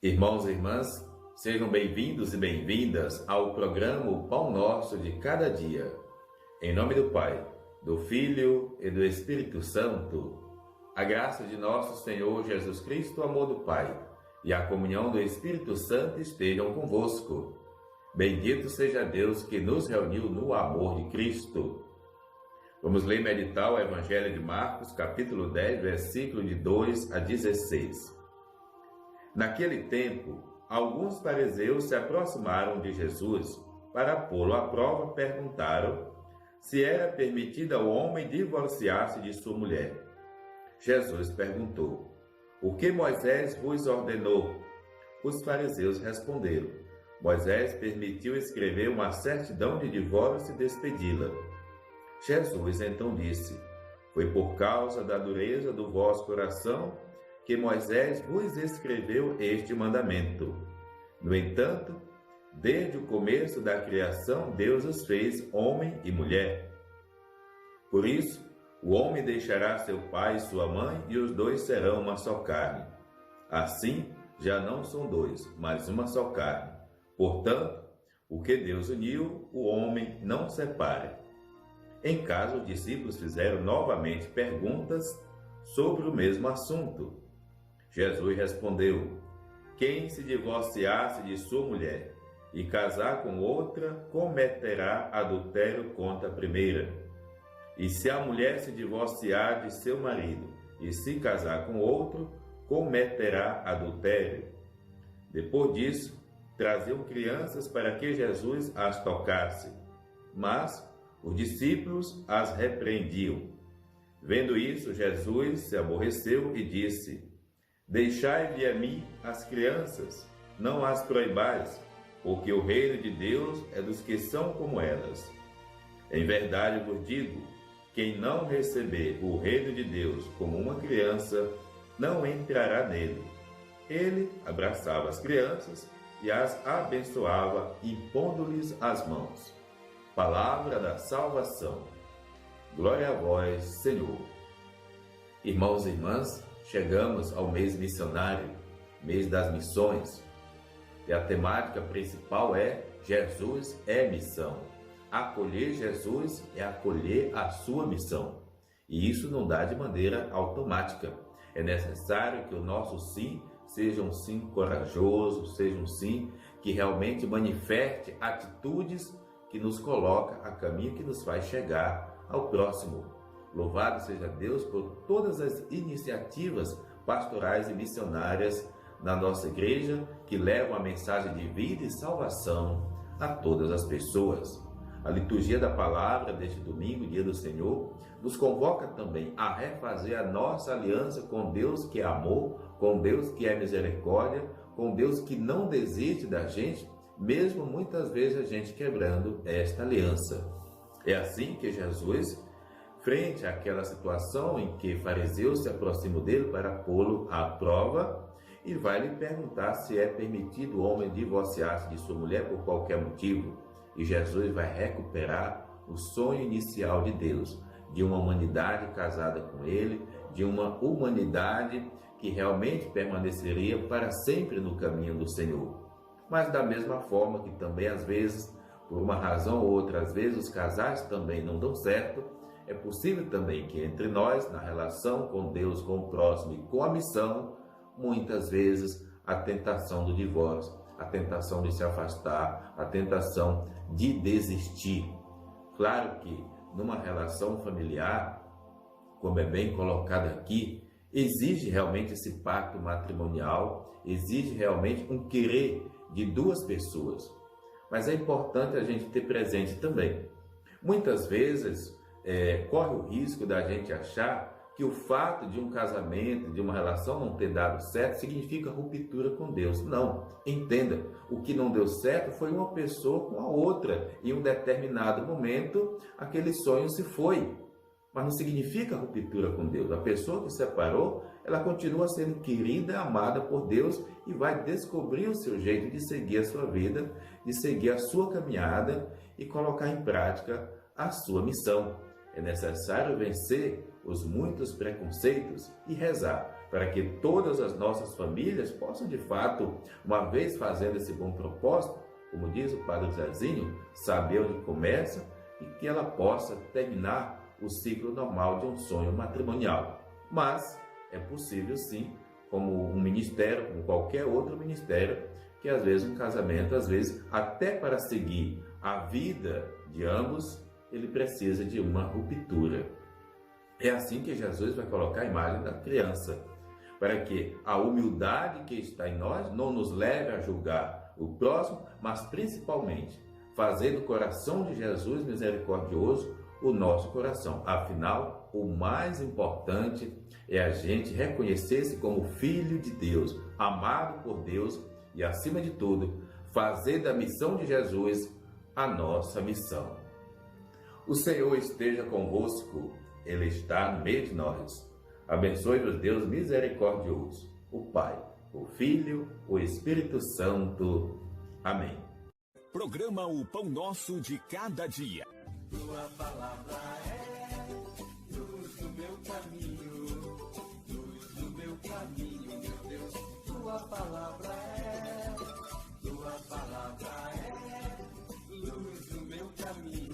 Irmãos e irmãs, sejam bem-vindos e bem-vindas ao programa O Pão Nosso de Cada Dia. Em nome do Pai, do Filho e do Espírito Santo, a graça de nosso Senhor Jesus Cristo, o amor do Pai e a comunhão do Espírito Santo estejam convosco. Bendito seja Deus que nos reuniu no amor de Cristo. Vamos ler e meditar o Evangelho de Marcos, capítulo 10, versículo de 2 a 16. Naquele tempo, alguns fariseus se aproximaram de Jesus para pô-lo à prova. Perguntaram se era permitido ao homem divorciar-se de sua mulher. Jesus perguntou: "O que Moisés vos ordenou?" Os fariseus responderam: "Moisés permitiu escrever uma certidão de divórcio e despedi-la." Jesus então disse: "Foi por causa da dureza do vosso coração que Moisés vos escreveu este mandamento. No entanto, desde o começo da criação, Deus os fez homem e mulher. Por isso, o homem deixará seu pai e sua mãe, e os dois serão uma só carne. Assim, já não são dois, mas uma só carne. Portanto, o que Deus uniu, o homem não separe." Em casa, os discípulos fizeram novamente perguntas sobre o mesmo assunto. Jesus respondeu: "Quem se divorciar-se de sua mulher e casar com outra, cometerá adultério contra a primeira. E se a mulher se divorciar de seu marido e se casar com outro, cometerá adultério." Depois disso, traziam crianças para que Jesus as tocasse, mas os discípulos as repreendiam. Vendo isso, Jesus se aborreceu e disse: "Deixai-lhe a mim as crianças, não as proibais, porque o reino de Deus é dos que são como elas. Em verdade vos digo, quem não receber o reino de Deus como uma criança, não entrará nele." Ele abraçava as crianças e as abençoava, impondo-lhes as mãos. Palavra da salvação. Glória a vós, Senhor. Irmãos e irmãs, chegamos ao mês missionário, mês das missões, e a temática principal é Jesus é missão. Acolher Jesus é acolher a sua missão. E isso não dá de maneira automática. É necessário que o nosso sim seja um sim corajoso, seja um sim que realmente manifeste atitudes que nos coloca a caminho, que nos faz chegar ao próximo. Louvado seja Deus por todas as iniciativas pastorais e missionárias na nossa igreja que levam a mensagem de vida e salvação a todas as pessoas. A liturgia da palavra deste domingo, dia do Senhor, nos convoca também a refazer a nossa aliança com Deus que é amor, com Deus que é misericórdia, com Deus que não desiste da gente, mesmo muitas vezes a gente quebrando esta aliança. É assim que Jesus, frente àquela situação em que fariseus se aproximam dele para pô-lo à prova, e vai lhe perguntar se é permitido o homem divorciar-se de sua mulher por qualquer motivo. E Jesus vai recuperar o sonho inicial de Deus, de uma humanidade casada com ele, de uma humanidade que realmente permaneceria para sempre no caminho do Senhor. Mas da mesma forma que também às vezes, por uma razão ou outra, às vezes os casais também não dão certo, é possível também que entre nós, na relação com Deus, com o próximo e com a missão, muitas vezes a tentação do divórcio, a tentação de se afastar, a tentação de desistir. Claro que numa relação familiar, como é bem colocado aqui, exige realmente esse pacto matrimonial, exige realmente um querer de duas pessoas. Mas é importante a gente ter presente também. Muitas vezes corre o risco da gente achar que o fato de um casamento, de uma relação não ter dado certo, significa ruptura com Deus. Não, entenda, o que não deu certo foi uma pessoa com a outra. Em um determinado momento, aquele sonho se foi. Mas não significa ruptura com Deus. A pessoa que separou, ela continua sendo querida, amada por Deus e vai descobrir o seu jeito de seguir a sua vida, de seguir a sua caminhada e colocar em prática a sua missão. É necessário vencer os muitos preconceitos e rezar para que todas as nossas famílias possam, de fato, uma vez fazendo esse bom propósito, como diz o Padre Zezinho, saber onde começa e que ela possa terminar o ciclo normal de um sonho matrimonial. Mas é possível sim, como um ministério, como qualquer outro ministério, que às vezes um casamento, às vezes até para seguir a vida de ambos, ele precisa de uma ruptura. É assim que Jesus vai colocar a imagem da criança, para que a humildade que está em nós não nos leve a julgar o próximo, mas principalmente fazer do coração de Jesus misericordioso o nosso coração. Afinal, o mais importante é a gente reconhecer-se como filho de Deus, amado por Deus e, acima de tudo, fazer da missão de Jesus a nossa missão. O Senhor esteja convosco, Ele está no meio de nós. Abençoe-vos Deus misericordioso, o Pai, o Filho, o Espírito Santo. Amém. Programa O Pão Nosso de Cada Dia. Tua palavra é luz do meu caminho, luz do meu caminho, meu Deus. Tua palavra é luz do meu caminho.